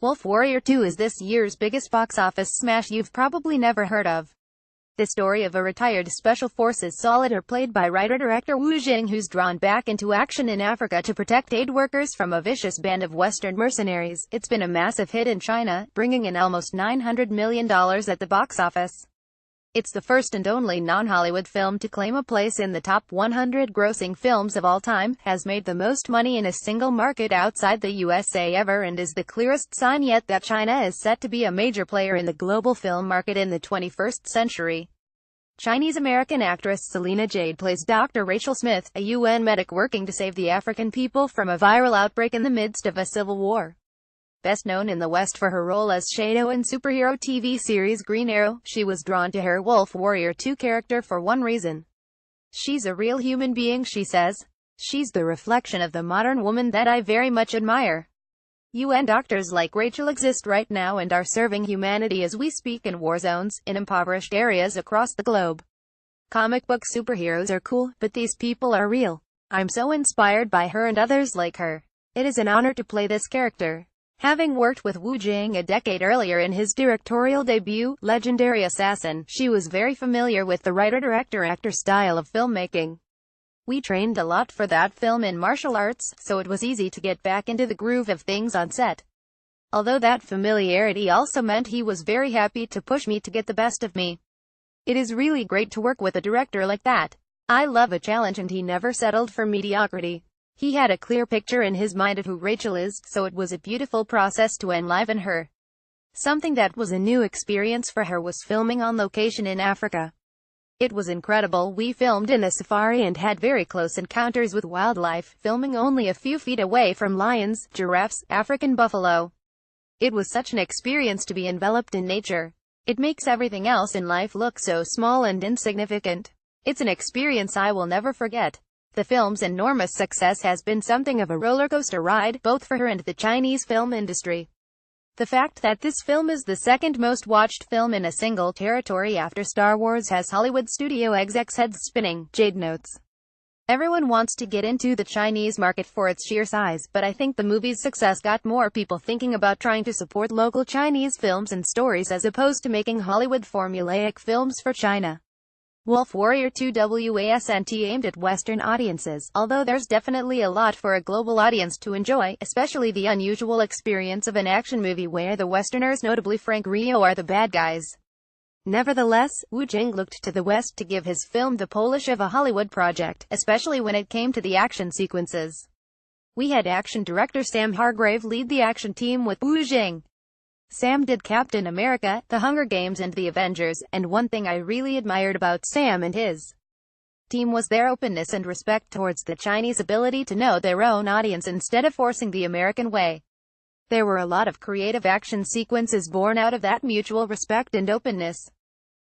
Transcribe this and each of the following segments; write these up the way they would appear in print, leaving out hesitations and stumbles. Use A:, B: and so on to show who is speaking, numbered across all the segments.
A: Wolf Warrior 2 is this year's biggest box office smash you've probably never heard of. The story of a retired Special Forces soldier played by writer-director Wu Jing, who's drawn back into action in Africa to protect aid workers from a vicious band of Western mercenaries. It's been a massive hit in China, bringing in almost $900 million at the box office. It's the first and only non-Hollywood film to claim a place in the top 100 grossing films of all time, has made the most money in a single market outside the USA ever, and is the clearest sign yet that China is set to be a major player in the global film market in the 21st century. Chinese-American actress Celina Jade plays Dr. Rachel Smith, a UN medic working to save the African people from a viral outbreak in the midst of a civil war. Best known in the West for her role as Shadow in superhero TV series Green Arrow, she was drawn to her Wolf Warrior 2 character for one reason. She's a real human being, she says. She's the reflection of the modern woman that I very much admire. UN doctors like Rachel exist right now and are serving humanity as we speak in war zones, in impoverished areas across the globe. Comic book superheroes are cool, but these people are real. I'm so inspired by her and others like her. It is an honor to play this character. Having worked with Wu Jing a decade earlier in his directorial debut, Legendary Assassin, she was very familiar with the writer-director-actor style of filmmaking. We trained a lot for that film in martial arts, so it was easy to get back into the groove of things on set. Although that familiarity also meant he was very happy to push me to get the best of me. It is really great to work with a director like that. I love a challenge, and he never settled for mediocrity. He had a clear picture in his mind of who Rachel is, so it was a beautiful process to enliven her. Something that was a new experience for her was filming on location in Africa. It was incredible. We filmed in a safari and had very close encounters with wildlife, filming only a few feet away from lions, giraffes, African buffalo. It was such an experience to be enveloped in nature. It makes everything else in life look so small and insignificant. It's an experience I will never forget. The film's enormous success has been something of a roller coaster ride, both for her and the Chinese film industry. The fact that this film is the second most watched film in a single territory after Star Wars has Hollywood studio execs' heads spinning, Jade notes. Everyone wants to get into the Chinese market for its sheer size, but I think the movie's success got more people thinking about trying to support local Chinese films and stories as opposed to making Hollywood formulaic films for China. Wolf Warrior 2 wasn't aimed at Western audiences, although there's definitely a lot for a global audience to enjoy, especially the unusual experience of an action movie where the Westerners, notably Frank Rio, are the bad guys. Nevertheless, Wu Jing looked to the West to give his film the polish of a Hollywood project, especially when it came to the action sequences. We had action director Sam Hargrave lead the action team with Wu Jing. Sam did Captain America, The Hunger Games and The Avengers, and one thing I really admired about Sam and his team was their openness and respect towards the Chinese ability to know their own audience instead of forcing the American way. There were a lot of creative action sequences born out of that mutual respect and openness.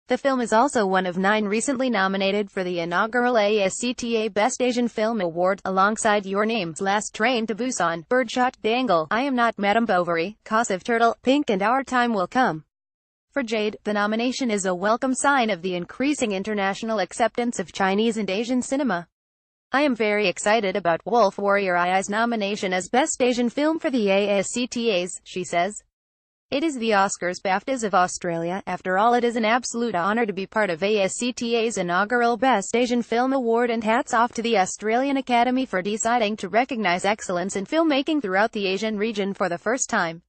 A: The film is also one of 9 recently nominated for the inaugural ASCTA Best Asian Film Award, alongside Your Name's Last Train to Busan, Birdshot, Dangle, I Am Not Madame Bovary, Cause of Turtle, Pink and Our Time Will Come. For Jade, the nomination is a welcome sign of the increasing international acceptance of Chinese and Asian cinema. I am very excited about Wolf Warrior II's nomination as Best Asian Film for the ASCTAs, she says. It is the Oscars BAFTAs of Australia. After all, it is an absolute honor to be part of ASCTA's inaugural Best Asian Film Award, and hats off to the Australian Academy for deciding to recognize excellence in filmmaking throughout the Asian region for the first time.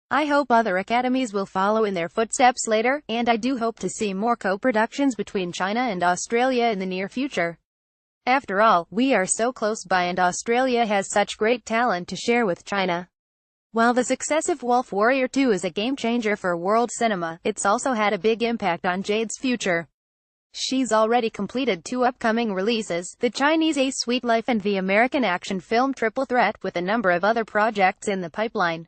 A: I hope other academies will follow in their footsteps later, and I do hope to see more co-productions between China and Australia in the near future. After all, we are so close by and Australia has such great talent to share with China. While the success of Wolf Warrior 2 is a game-changer for world cinema, it's also had a big impact on Jade's future. She's already completed 2 upcoming releases, the Chinese A Sweet Life and the American action film Triple Threat, with a number of other projects in the pipeline.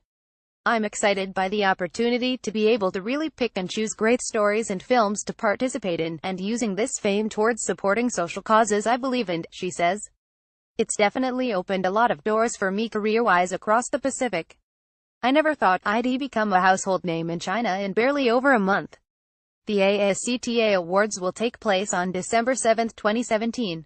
A: I'm excited by the opportunity to be able to really pick and choose great stories and films to participate in, and using this fame towards supporting social causes I believe in, she says. It's definitely opened a lot of doors for me career-wise across the Pacific. I never thought I'd become a household name in China in barely over a month. The ASCTA Awards will take place on December 7, 2017.